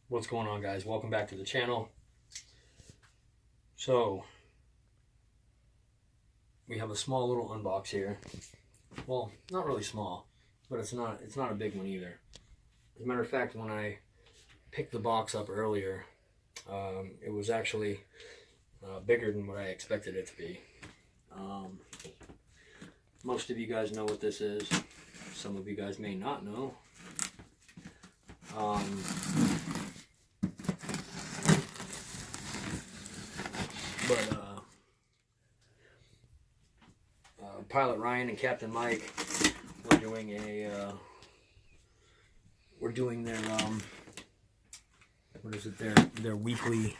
What's going on, guys? Welcome back to the channel. So we have a small little unbox here. Well, not really small, but it's not a big one either. As a matter of fact, when I picked the box up earlier, it was actually bigger than what I expected it to be. Most of you guys know what this is. Some of you guys may not know. Pilot Ryan and Captain Mike were doing their what is it, their weekly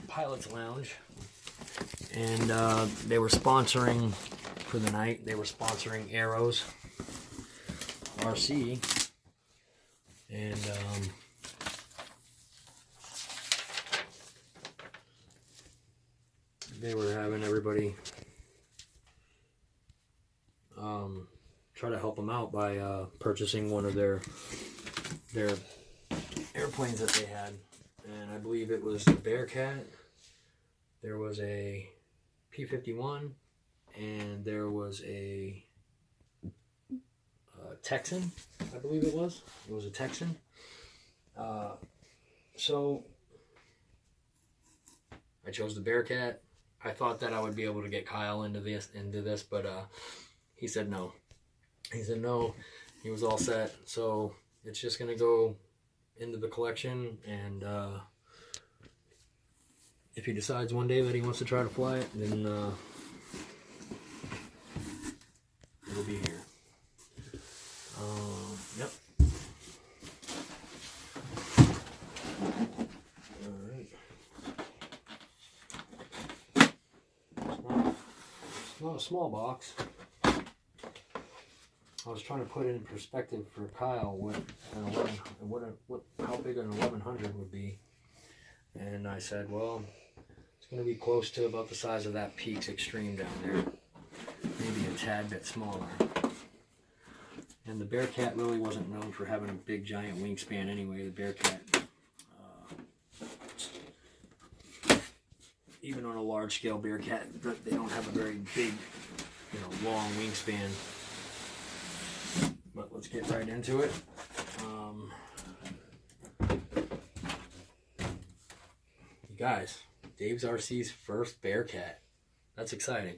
Pilot's Lounge, and they were sponsoring for the night. They were sponsoring Arrows RC, and they were having everybody try to help them out by purchasing one of their airplanes that they had. And I believe it was the Bearcat, there was a P-51, and there was a Texan, I believe it was. It was a Texan. So I chose the Bearcat. I thought that I would be able to get Kyle into this, but he said no. He said no. He was all set. So it's just gonna go into the collection, and if he decides one day that he wants to try to fly it, then it'll be here. Yep. Not a small box. I was trying to put it in perspective for Kyle what how big an 1100 would be, and I said, well, it's going to be close to about the size of that Peaks Extreme down there, maybe a tad bit smaller. And the Bearcat really wasn't known for having a big giant wingspan anyway. The Bearcat, even on a large scale Bearcat, they don't have a very big, long wingspan. But let's get right into it. You guys, Dave's RC's first Bearcat. That's exciting.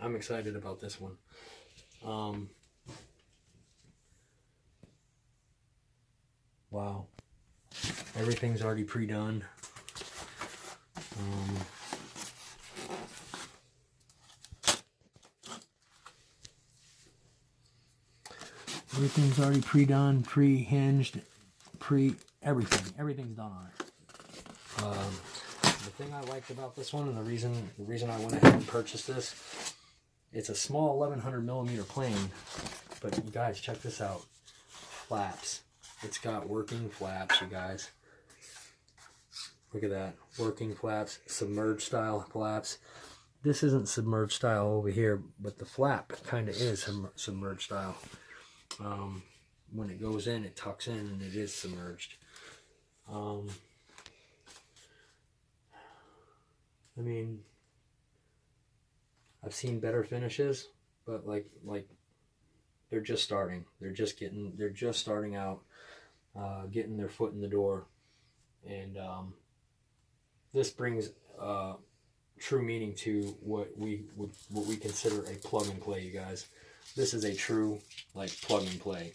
I'm excited about this one. Wow. Everything's already pre-done. Everything's already pre-done, pre-hinged, everything. Everything's done on it. The thing I liked about this one, and the reason I went ahead and purchased this, it's a small 1100mm plane, but you guys, check this out. Flaps. It's got working flaps, you guys. Look at that. Working flaps, submerged style flaps. This isn't submerged style over here, but the flap kind of is submerged style. When it goes in, it tucks in, and it is submerged. I mean, I've seen better finishes, but like they're just starting. They're just starting out, getting their foot in the door, and this brings true meaning to what we consider a plug and play, you guys. This is a true plug and play.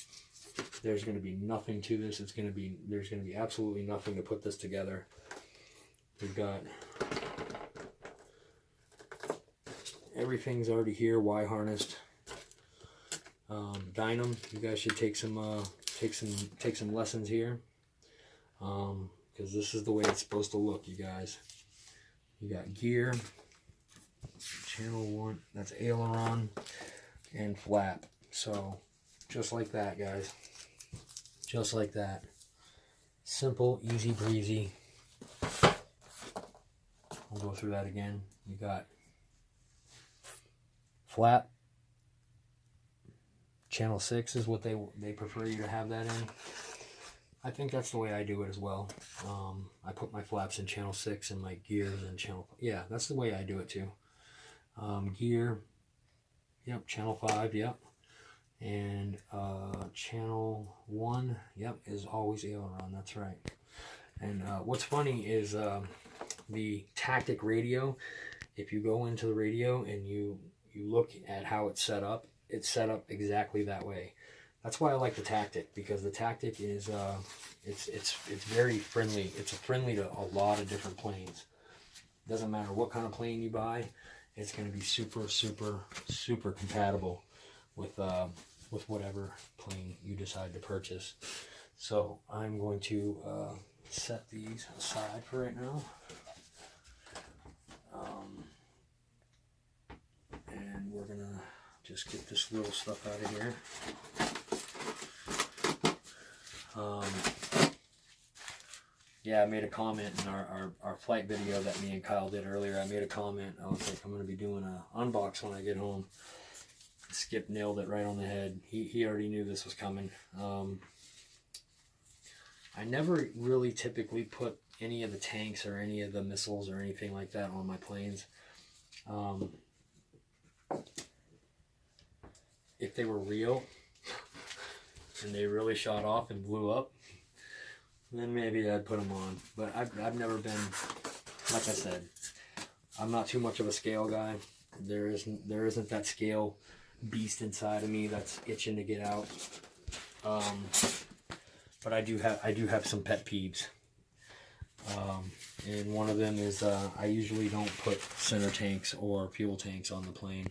There's going to be nothing to this. There's going to be absolutely nothing to put this together. We've got everything's already here, Y harnessed. Dynam. You guys should take some lessons here, because this is the way it's supposed to look, you guys. You got gear, channel 1. That's aileron. And flap. So just like that, guys, just like that. Simple, easy breezy. I'll go through that again. You got flap, channel 6 is what they prefer you to have that in. I think that's the way I do it as well. I put my flaps in channel 6 and my gears in channel... Yeah, that's the way I do it too. Gear, yep, channel 5, yep. And channel 1, yep, is always aileron, that's right. And what's funny is the tactic radio, if you go into the radio and you look at how it's set up exactly that way. That's why I like the tactic, because the tactic is it's very friendly. It's friendly to a lot of different planes. Doesn't matter what kind of plane you buy, it's going to be super, super, super compatible with whatever plane you decide to purchase. So I'm going to set these aside for right now. And we're going to just get this little stuff out of here. Yeah, I made a comment in our flight video that me and Kyle did earlier. I made a comment. I was like, I'm going to be doing an unbox when I get home. Skip nailed it right on the head. He already knew this was coming. I never really typically put any of the tanks or any of the missiles or anything like that on my planes. If they were real and they really shot off and blew up, then maybe I'd put them on. But I've never been, like I said, I'm not too much of a scale guy. There isn't that scale beast inside of me that's itching to get out. But I do have some pet peeves. And one of them is I usually don't put center tanks or fuel tanks on the plane.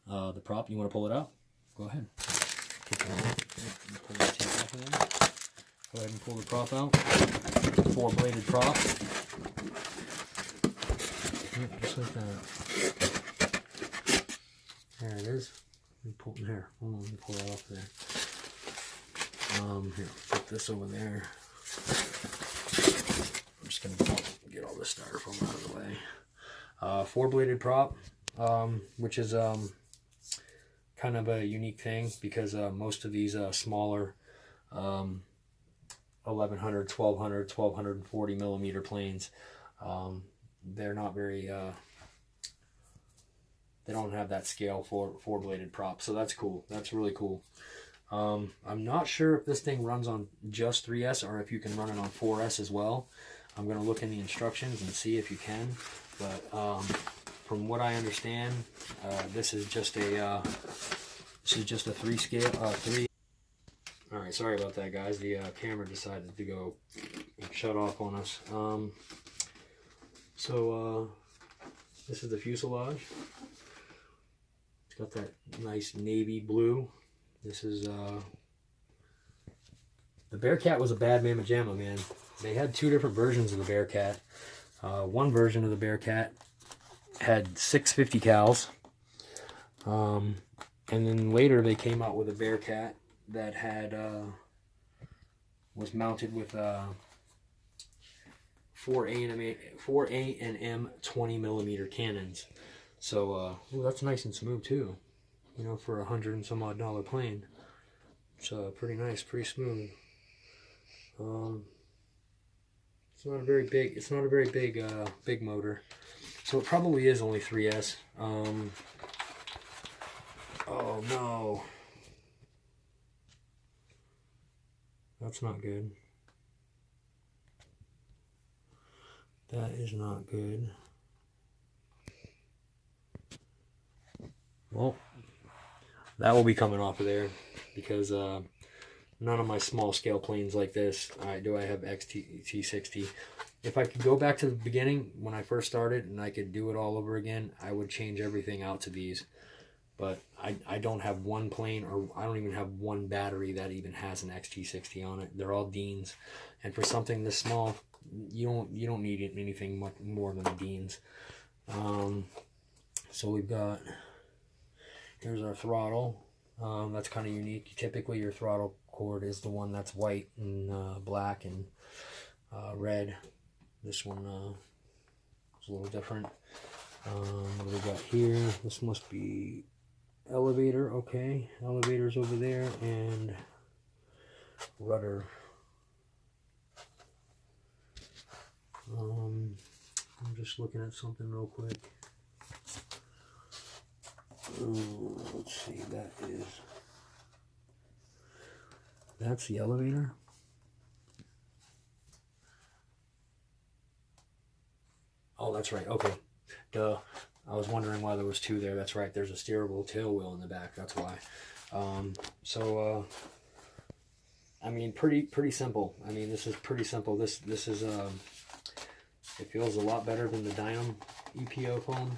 The prop, you want to pull it out? Go ahead. Pull that tank off of there. Go ahead and pull the prop out. 4-bladed prop. Yep, just like that. There it is. Let me pull it here. Hold on, let me pull that off there. Here, put this over there. I'm just gonna get all this styrofoam out of the way. 4-bladed prop, which is kind of a unique thing, because most of these smaller 1100, 1200, 1240 millimeter planes, they're not very they don't have that scale for 4-bladed prop, so that's cool. That's really cool. I'm not sure if this thing runs on just 3S or if you can run it on 4S as well. I'm going to look in the instructions and see if you can, but from what I understand, this is just a 3 scale 3. All right, sorry about that, guys. The camera decided to go shut off on us. This is the fuselage. It's got that nice navy blue. This is the Bearcat was a bad mamma jamma, man. They had 2 different versions of the Bearcat. One version of the Bearcat had 650 cals, and then later they came out with a Bearcat that had was mounted with 4A and M 20 millimeter cannons. So ooh, that's nice and smooth too. You know, for $100 and some odd plane, it's pretty nice, pretty smooth. It's not a very big. It's not a very big big motor, so it probably is only 3S. Oh no, that's not good. That is not good. Well, that will be coming off of there, because none of my small scale planes like this I have XT60. If I could go back to the beginning when I first started and I could do it all over again, I would change everything out to these. But I don't have one plane, or I don't even have one battery that even has an XT60 on it. They're all Deans, and for something this small, you don't need anything much more than the Deans. So we've got, here's our throttle. That's kind of unique. Typically your throttle cord is the one that's white and black and red. This one is a little different. What do we got here? This must be elevator, okay. Elevator's over there, and rudder. I'm just looking at something real quick. Let's see, that's the elevator. Oh, that's right, okay. Duh. I was wondering why there was two there. That's right, there's a steerable tail wheel in the back, that's why. I mean, pretty simple. I mean, this is pretty simple. This is, it feels a lot better than the Dynam EPO foam.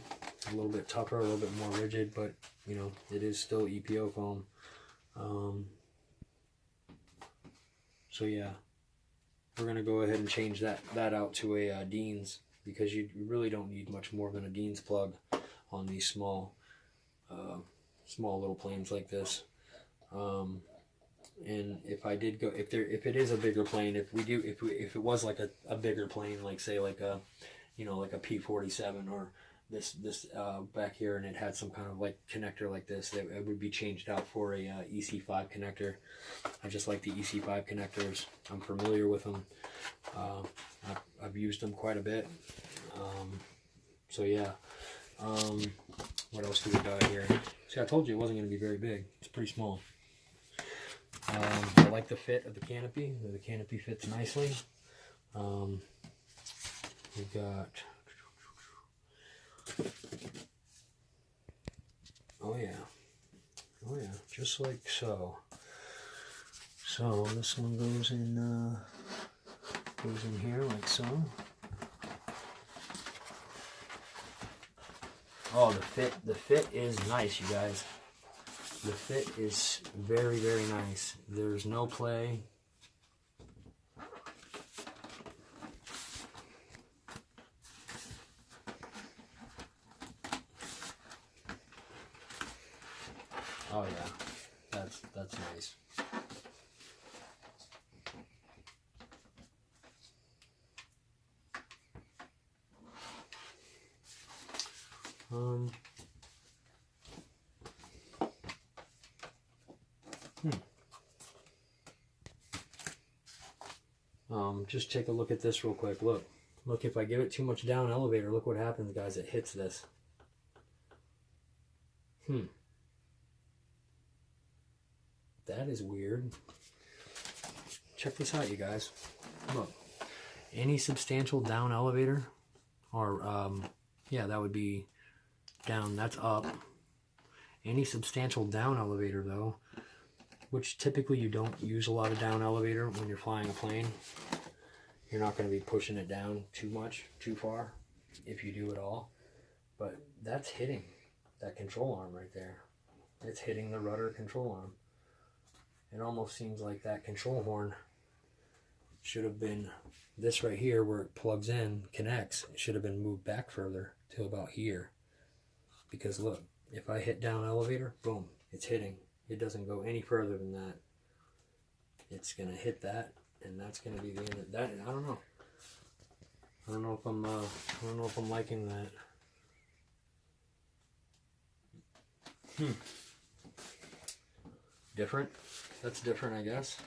A little bit tougher, a little bit more rigid, but, you know, it is still EPO foam. So yeah, we're going to go ahead and change that out to a Dean's, because you really don't need much more than a Dean's plug on these small little planes like this. And if I did go, if it is a bigger plane, if it was like a bigger plane, like say like a, you know, like a P-47 or this back here, and it had some kind of like connector like this, it would be changed out for a EC5 connector. I just like the EC5 connectors. I'm familiar with them. I've used them quite a bit. So yeah. What else do we got here? See, I told you it wasn't going to be very big. It's pretty small. I like the fit of the canopy. The canopy fits nicely. We've got, oh yeah, just like so. So this one goes in here like so. Oh, the fit is nice, you guys. The fit is very, very nice. There's no play. Oh yeah, that's nice. Just take a look at this real quick. Look, if I give it too much down elevator, look what happens, guys. It hits this. That is weird. Check this out, you guys. Look, any substantial down elevator, or yeah, that would be down. That's up. Any substantial down elevator, though, which typically you don't use a lot of down elevator when you're flying a plane. You're not going to be pushing it down too much, too far, if you do at all. But that's hitting that control arm right there. It's hitting the rudder control arm. It almost seems like that control horn should have been, this right here where it plugs in, connects, it should have been moved back further to about here. Because look, if I hit down elevator, boom, it's hitting. It doesn't go any further than that. It's going to hit that, and that's going to be the end of that. I don't know. I don't know if I'm liking that. Different. That's different, I guess.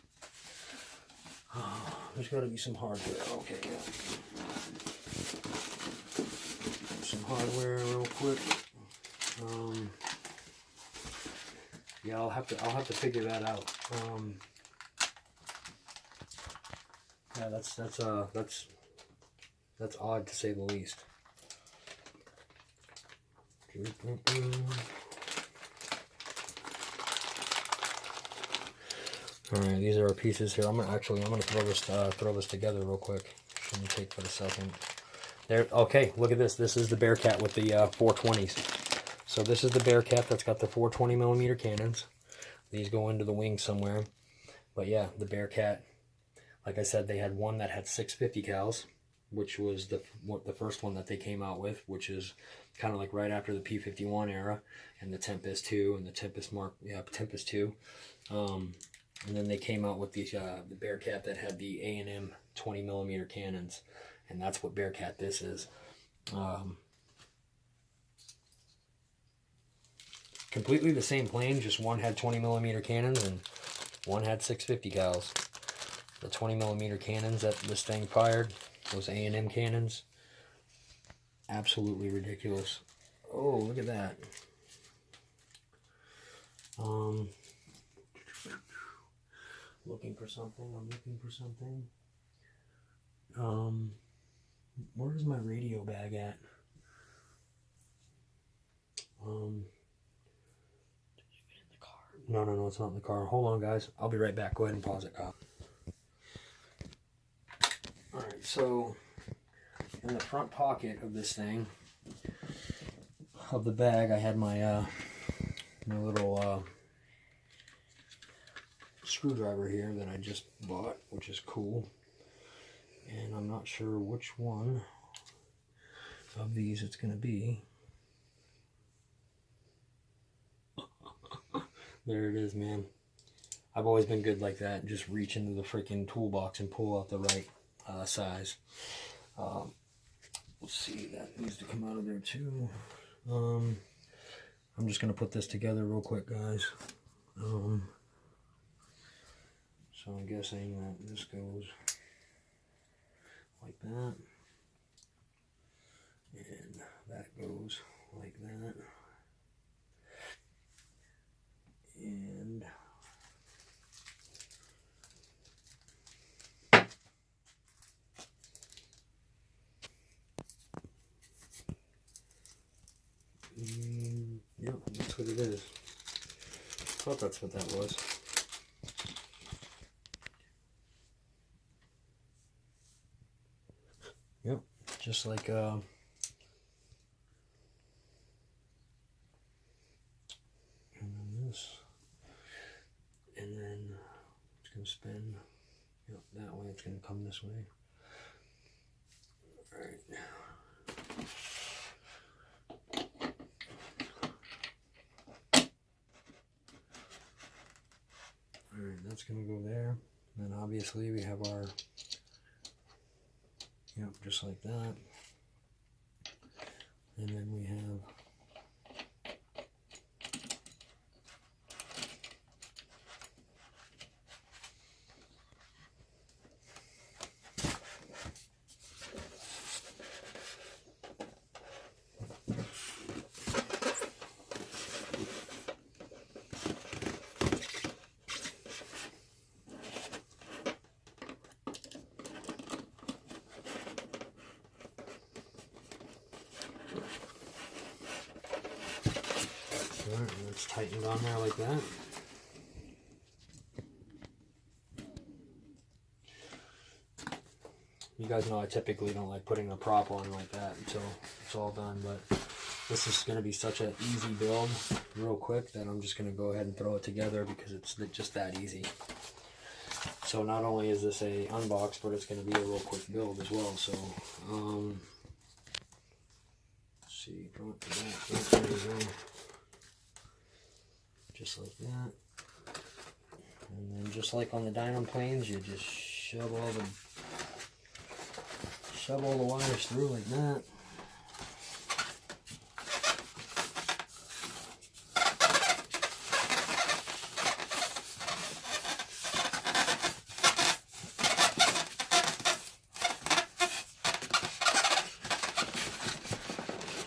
There's got to be some hardware. Okay, yeah. Some hardware real quick. Yeah, I'll have to figure that out. Yeah, that's odd to say the least. All right, these are our pieces here. I'm gonna throw this together real quick. Shouldn't take but a second. There. Okay, look at this. This is the Bearcat with the 420s. So this is the Bearcat that's got the 420mm cannons. These go into the wing somewhere. But yeah, the Bearcat. Like I said, they had one that had 650 cals, which was the first one that they came out with, which is kind of like right after the P-51 era, and the Tempest 2 and the Tempest Tempest 2. And then they came out with the Bearcat that had the A&M 20mm cannons, and that's what Bearcat this is. completely the same plane, just one had 20mm cannons and one had 650 cals. The 20mm cannons that this thing fired, those A&M cannons, absolutely ridiculous. Oh, look at that. Looking for something. I'm looking for something. Where's my radio bag at? Did you get in the car? No, it's not in the car. Hold on, guys. I'll be right back. Go ahead and pause it, Kyle. Alright, so in the front pocket of this thing, of the bag, I had my my little screwdriver here that I just bought, which is cool. And I'm not sure which one of these it's going to be. There it is, man. I've always been good like that. Just reach into the freaking toolbox and pull out the right size. Let's see, that needs to come out of there too. I'm just going to put this together real quick, guys. So I'm guessing that this goes like that. And that goes like that. And yep, that's what it is. Thought that's what that was. Yep, just like and then this, and then it's gonna spin. Yep, that way. It's gonna come this way. All right. Alright, that's going to go there. And then obviously we have our, yep, just like that. And then we have alright, and it's tightened on there like that. You guys know I typically don't like putting a prop on like that until it's all done, but this is going to be such an easy build real quick that I'm just going to go ahead and throw it together because it's just that easy. So not only is this a unbox, but it's going to be a real quick build as well. So let's see, front to back, there we go. Just like that. And then just like on the diamond planes, you just shove all the wires through like that.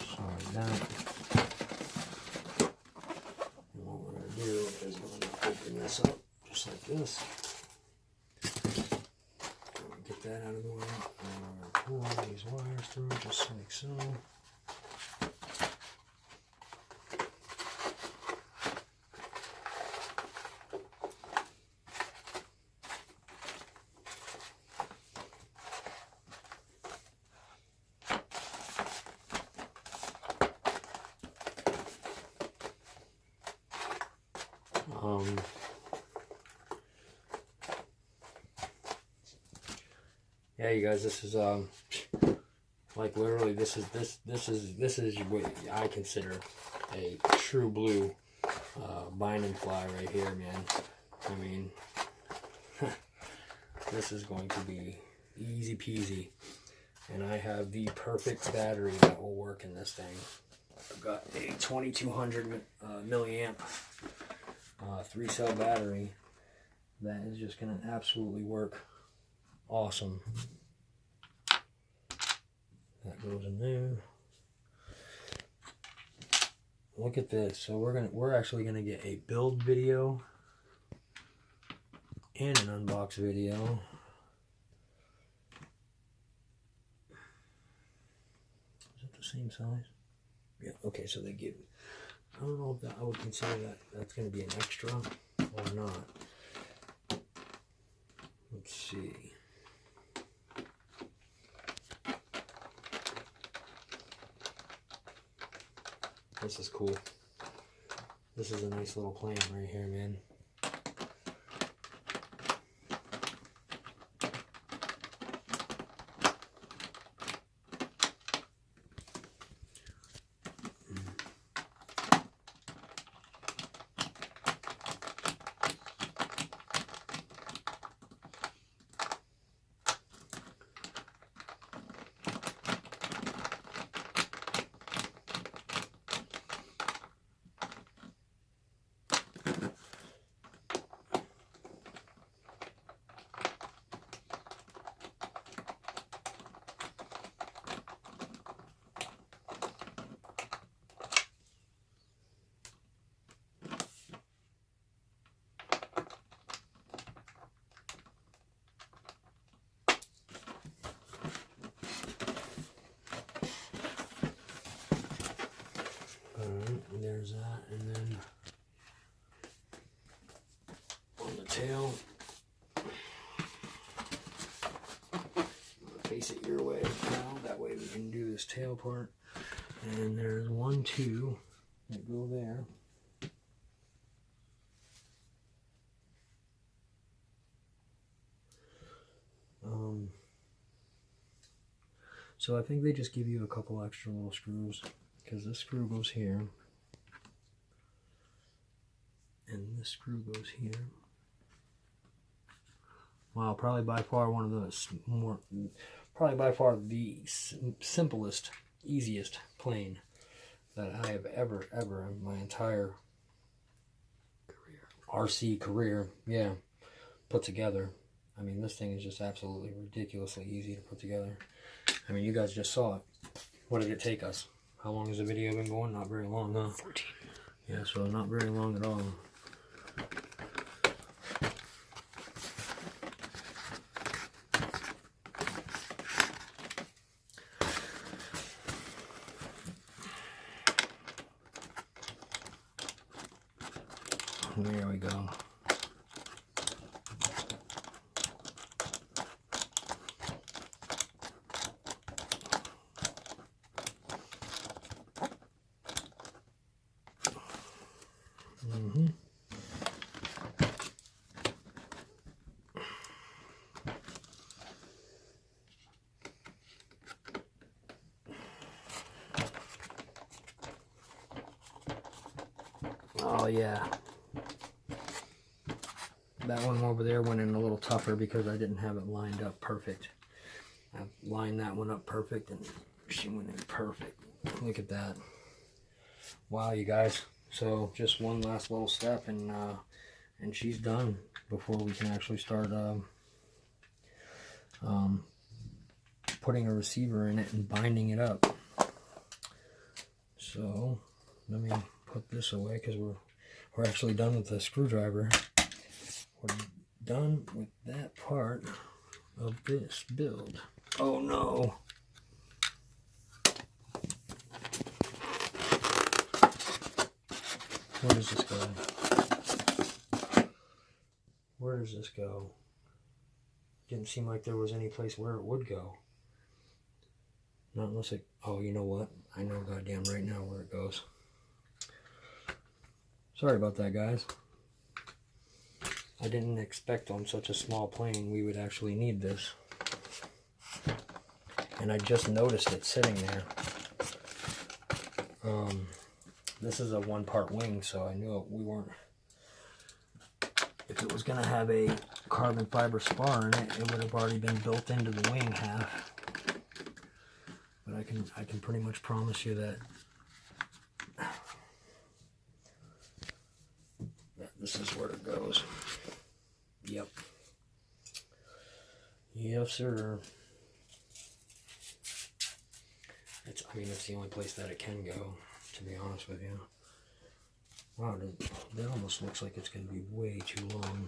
So like that. And what we're going to do is we're going to open this up just like this. Get that out of the way. Pull these wires through just like so. Yeah, you guys, this is like literally this is what I consider a true blue bind and fly right here, man. I mean, this is going to be easy peasy, and I have the perfect battery that will work in this thing. I've got a 2200 milliamp 3-cell battery that is just going to absolutely work awesome. That goes in there. Look at this. So we're actually gonna get a build video and an unbox video. Is it the same size? Yeah. Okay. So they give. I don't know if that I would consider that's gonna be an extra or not. Let's see. This is cool. This is a nice little plane right here, man. There's that, and then on the tail, face it your way now, that way we can do this tail part. And there's 1, 2 that go there. So I think they just give you a couple extra little screws, because this screw goes here. And this screw goes here. Wow, probably by far one of the probably by far the simplest, easiest plane that I have ever in my entire RC career, yeah, put together. I mean, this thing is just absolutely ridiculously easy to put together. I mean, you guys just saw it. What did it take us? How long has the video been going? Not very long, huh? 14. Yeah, so not very long at all. There we go. Oh yeah. That one over there went in a little tougher because I didn't have it lined up perfect. I lined that one up perfect and she went in perfect. Look at that. Wow, you guys. So just one last little step and she's done before we can actually start putting a receiver in it and binding it up. So let me put this away because we're actually done with the screwdriver. We're done with that part of this build. Oh no! Where does this go? Where does this go? Didn't seem like there was any place where it would go. Not unless it... Oh, you know what? I know goddamn right now where it goes. Sorry about that, guys. I didn't expect on such a small plane we would actually need this. And I just noticed it sitting there. This is a one-part wing, so I knew we weren't... If it was going to have a carbon fiber spar in it, it would have already been built into the wing half. But I can pretty much promise you that this is where it goes. Yep. Yes, sir. I mean, it's the only place that it can go, to be honest with you. Wow, that almost looks like it's going to be way too long.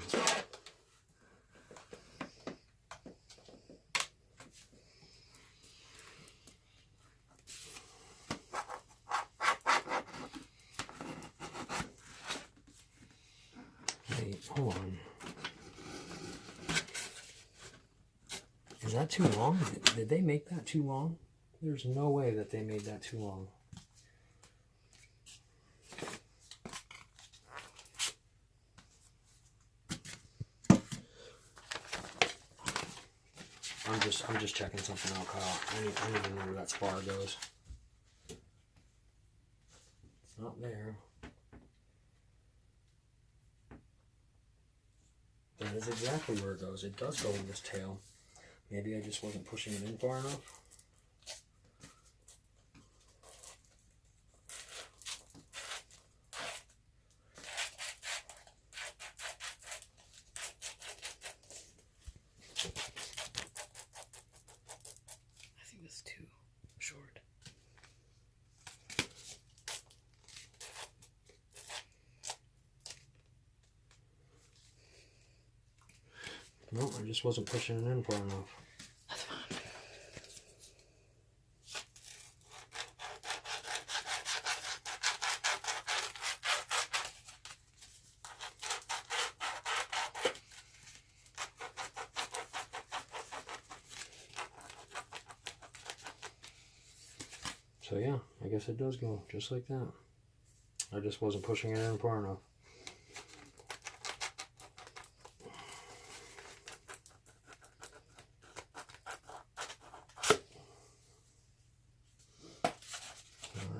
Wait, hold on. Is that too long? Did they make that too long? There's no way that they made that too long. I'm just checking something out, Kyle. I need to know where that spar goes. It's not there. That is exactly where it goes. It does go in this tail. Maybe I just wasn't pushing it in far enough. I think it's too short. No, I just wasn't pushing it in far enough. That's fine. So yeah, I guess it does go just like that. I just wasn't pushing it in far enough.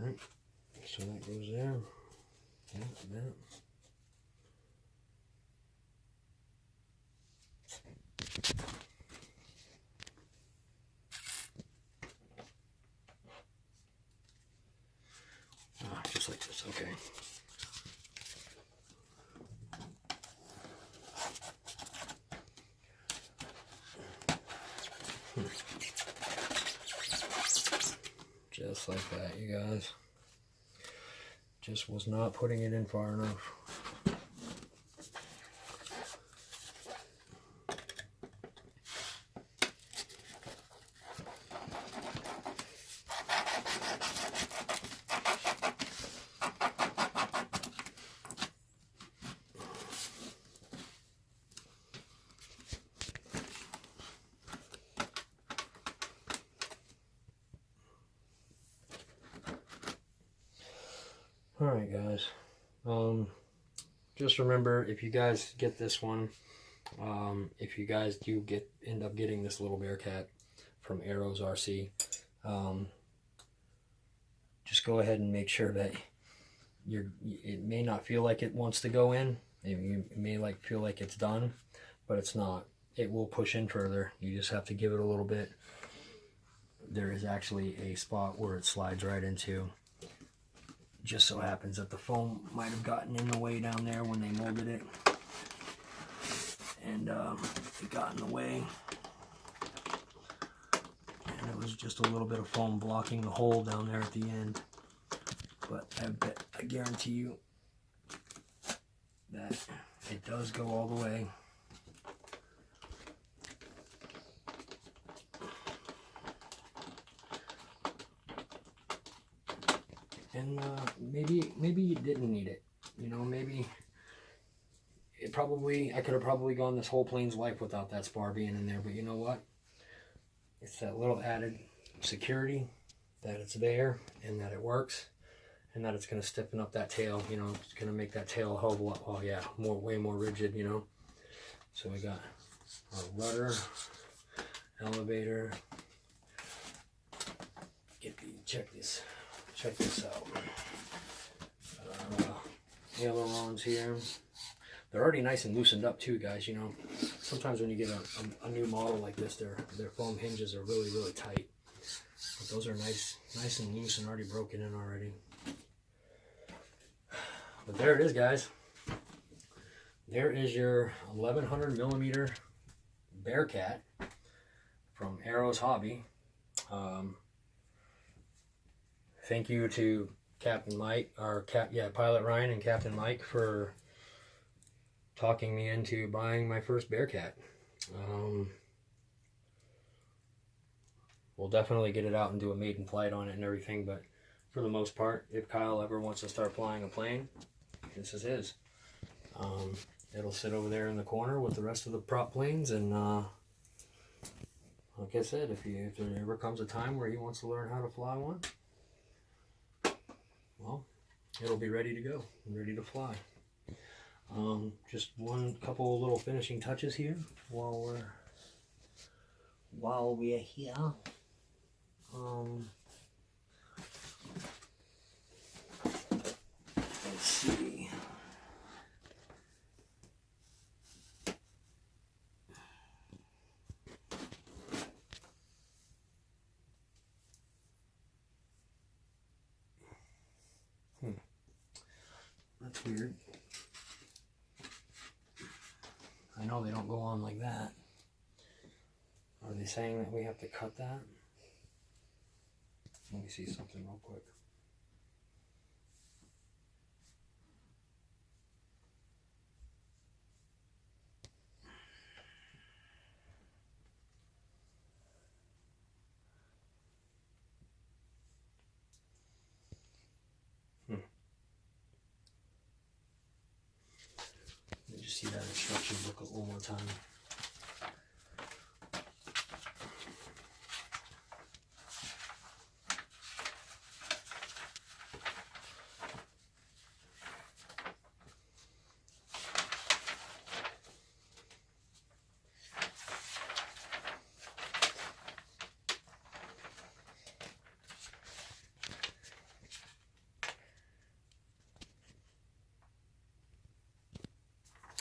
Alright, so that goes there. Yeah, that. Just like this, okay. Just like that, you guys. Just was not putting it in far enough. Alright guys, just remember, if you guys get this one, if you guys do end up getting this little Bearcat from Arrows RC, just go ahead and make sure that it may not feel like it wants to go in. It may feel like it's done, but it's not. It will push in further. You just have to give it a little bit. There is actually a spot where it slides right into. Just so happens that the foam might have gotten in the way down there when they molded it, and it got in the way, and it was just a little bit of foam blocking the hole down there at the end. But I guarantee you that it does go all the way. And maybe you didn't need it. You know, maybe I could have probably gone this whole plane's life without that spar being in there. But you know what? It's that little added security that it's there and that it works, and that it's going to stiffen up that tail. You know, it's going to make that tail a hell of a lot. Oh yeah, way more rigid. You know. So we got our rudder, elevator. Check this out. Ailerons here. They're already nice and loosened up too, guys. You know, sometimes when you get a new model like this, their foam hinges are really tight. But those are nice and loose and already broken in already. But there it is, guys. there is your 1100 millimeter Bearcat from Arrows Hobby. Thank you to Captain Mike, or Pilot Ryan and Captain Mike for talking me into buying my first Bearcat. We'll definitely get it out and do a maiden flight on it and everything, but for the most part, if Kyle ever wants to start flying a plane, this is his. It'll sit over there in the corner with the rest of the prop planes, and like I said, if there ever comes a time where he wants to learn how to fly one, well, it'll be ready to go and ready to fly. Just couple of little finishing touches here while we're here. Let's see. That's weird. I know they don't go on like that. Are they saying that we have to cut that? Let me see something real quick. Let me just see that instruction booklet one more time.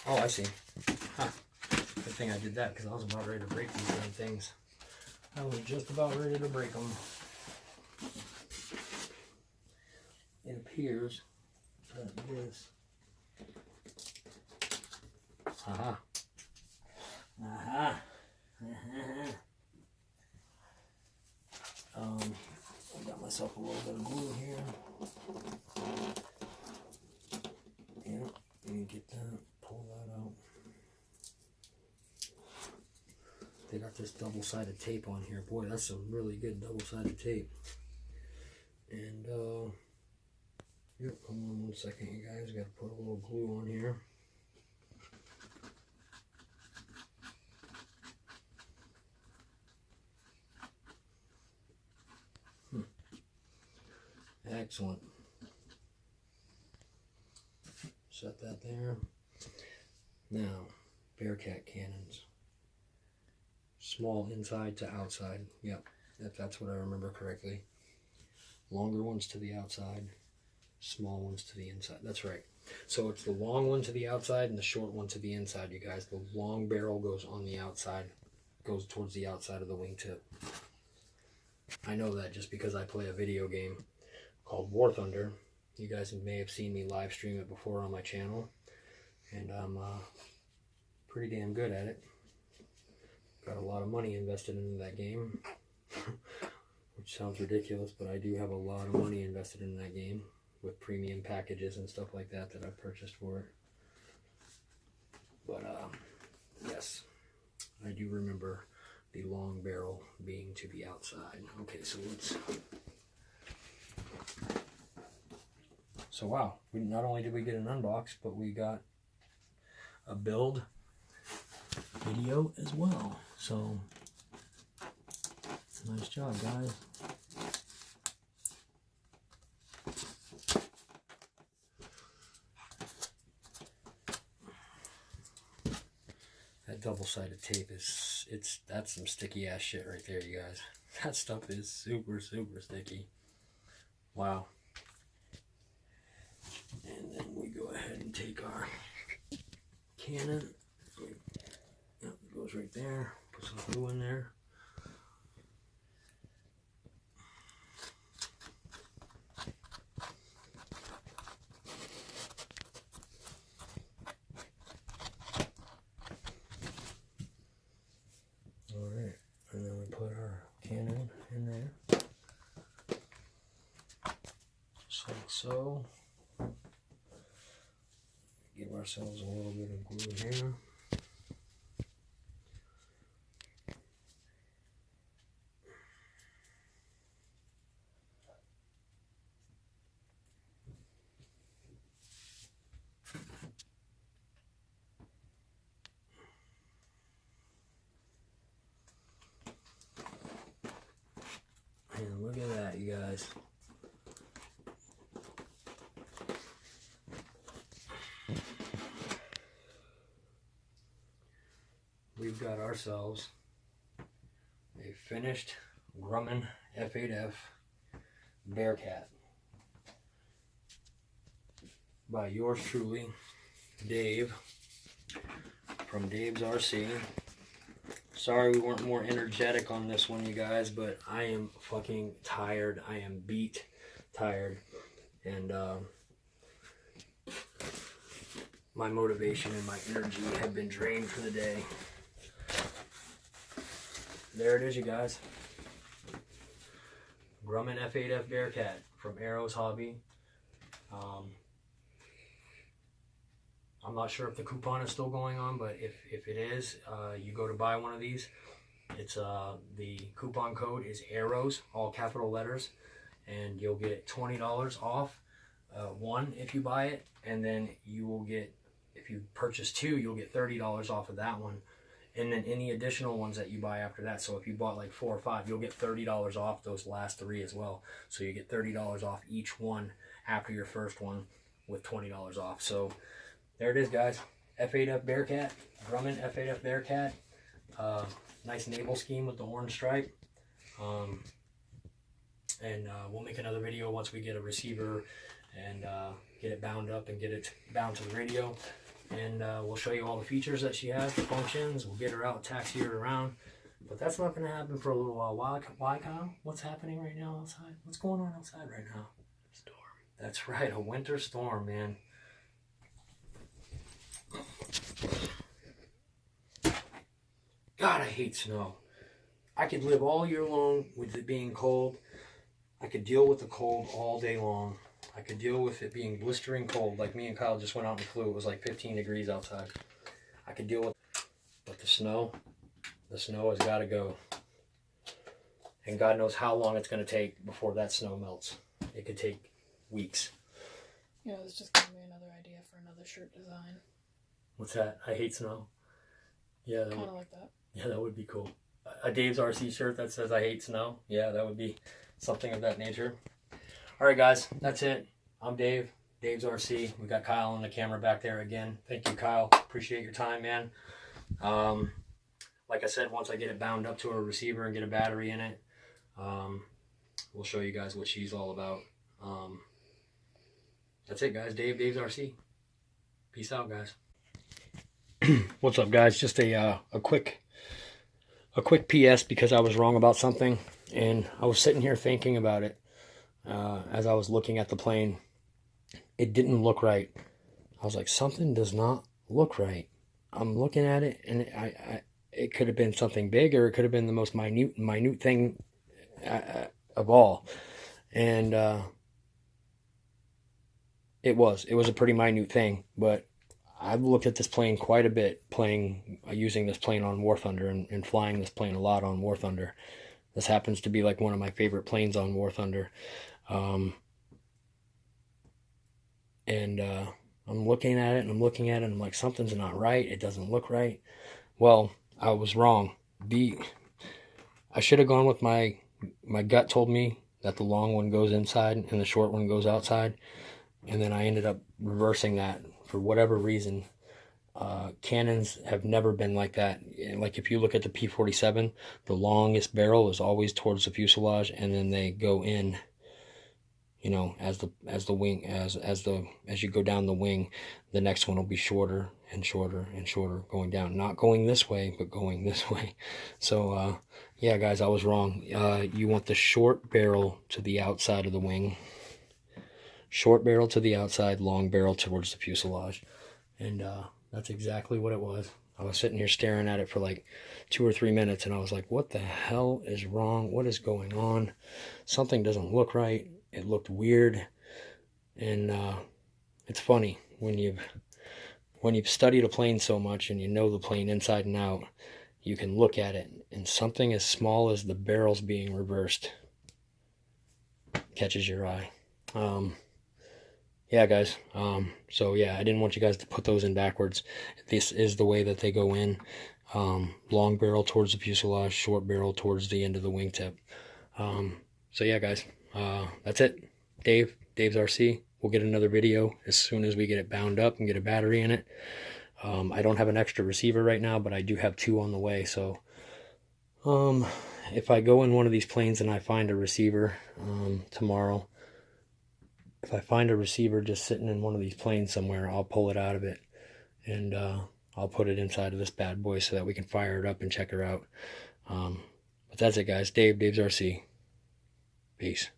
Oh, I see. Huh. Good thing I did that, because I was about ready to break these damn things. I was just about ready to break them. It appears that this... Aha. Aha. I got myself a little bit of glue here. Yeah, let me get that. Pull that out. They got this double-sided tape on here. Boy, that's some really good double-sided tape. And yep, hold on 1 second, you guys. Got to put a little glue on here. Excellent. Set that there. Now, Bearcat cannons. Small inside to outside. Yep, that's what I remember correctly. Longer ones to the outside, small ones to the inside. That's right. So it's the long one to the outside and the short one to the inside, you guys. The long barrel goes on the outside, goes towards the outside of the wingtip. I know that just because I play a video game called War Thunder. You guys may have seen me live stream it before on my channel, and I'm pretty damn good at it. Got a lot of money invested into that game, which sounds ridiculous, but I do have a lot of money invested in that game with premium packages and stuff like that that I've purchased for it. But yes, I do remember the long barrel being to the outside. Okay, so let's... So wow, not only did we get an unbox, but we got a build video as well. So nice job, guys. That double-sided tape that's some sticky ass shit right there, you guys. That stuff is super sticky. Wow. And then we go ahead and take our cannon. Yep, it goes right there. Put some glue in there. so. Give ourselves a little bit of glue here. And look at that, you guys. We've got ourselves a finished Grumman F8F Bearcat by yours truly, Dave, from Dave's RC. Sorry we weren't more energetic on this one, you guys, but I am fucking tired. I am beat tired. And my motivation and my energy have been drained for the day. There it is, you guys. Grumman F8F Bearcat from Arrows Hobby. I'm not sure if the coupon is still going on, but if it is, you go to buy one of these. It's the coupon code is Arrows, all capital letters, and you'll get $20 off one if you buy it, and then you will get, if you purchase two, you'll get $30 off of that one, and then any additional ones that you buy after that. So if you bought like 4 or 5, you'll get $30 off those last 3 as well. So you get $30 off each one after your first one with $20 off. So there it is, guys. F8F Bearcat, Grumman F8F Bearcat. Nice navel scheme with the orange stripe. And we'll make another video once we get a receiver and get it bound up and get it bound to the radio. And we'll show you all the features that she has, the functions. We'll get her out, taxi her around. But that's not going to happen for a little while. Why, Kyle? What's happening right now outside? What's going on outside right now? Storm. That's right, a winter storm, man. God, I hate snow. I could live all year long with it being cold. I could deal with the cold all day long. I could deal with it being blistering cold. Like me and Kyle just went out and flew. It was like 15 degrees outside. I could deal with it. But the snow has got to go. And God knows how long it's going to take before that snow melts. It could take weeks. You know, this just gave me another idea for another shirt design. What's that? I hate snow. Yeah, Kind of like that. Yeah, that would be cool. A Dave's RC shirt that says I hate snow. Yeah, that would be something of that nature. All right, guys, that's it. I'm Dave, Dave's RC. We got Kyle on the camera back there again. Thank you, Kyle. Appreciate your time, man. Like I said, once I get it bound up to a receiver and get a battery in it, we'll show you guys what she's all about. That's it, guys. Dave's RC. Peace out, guys. What's up, guys? Just a quick PS because I was wrong about something, and I was sitting here thinking about it as I was looking at the plane. It didn't look right. I was like, something does not look right. I'm looking at it, and it could have been something big, or it could have been the most minute thing of all, and it was a pretty minute thing, but I've looked at this plane quite a bit, using this plane on War Thunder and flying this plane a lot on War Thunder. This happens to be like one of my favorite planes on War Thunder. I'm looking at it and I'm like, something's not right. It doesn't look right. Well, I was wrong. I should have gone with my gut told me that the long one goes inside and the short one goes outside. And then I ended up reversing that. For whatever reason, cannons have never been like that. Like if you look at the P-47, the longest barrel is always towards the fuselage, and then they go in, you know, as the wing, as you go down the wing, the next one will be shorter and shorter and shorter going down, not going this way, but going this way. So yeah, guys, I was wrong. You want the short barrel to the outside of the wing. Short barrel to the outside, long barrel towards the fuselage. And that's exactly what it was. I was sitting here staring at it for like 2 or 3 minutes, and I was like, what the hell is wrong? What is going on? Something doesn't look right. It looked weird. And it's funny when you've studied a plane so much and you know the plane inside and out, you can look at it and something as small as the barrels being reversed catches your eye. Yeah, guys. So yeah, I didn't want you guys to put those in backwards. This is the way that they go in. Long barrel towards the fuselage, short barrel towards the end of the wingtip. So yeah, guys, that's it. Dave's RC. We'll get another video as soon as we get it bound up and get a battery in it. I don't have an extra receiver right now, but I do have 2 on the way. So if I go in one of these planes and I find a receiver tomorrow, if I find a receiver just sitting in one of these planes somewhere, I'll pull it out of it and I'll put it inside of this bad boy so that we can fire it up and check her out. But that's it, guys. Dave's RC. Peace.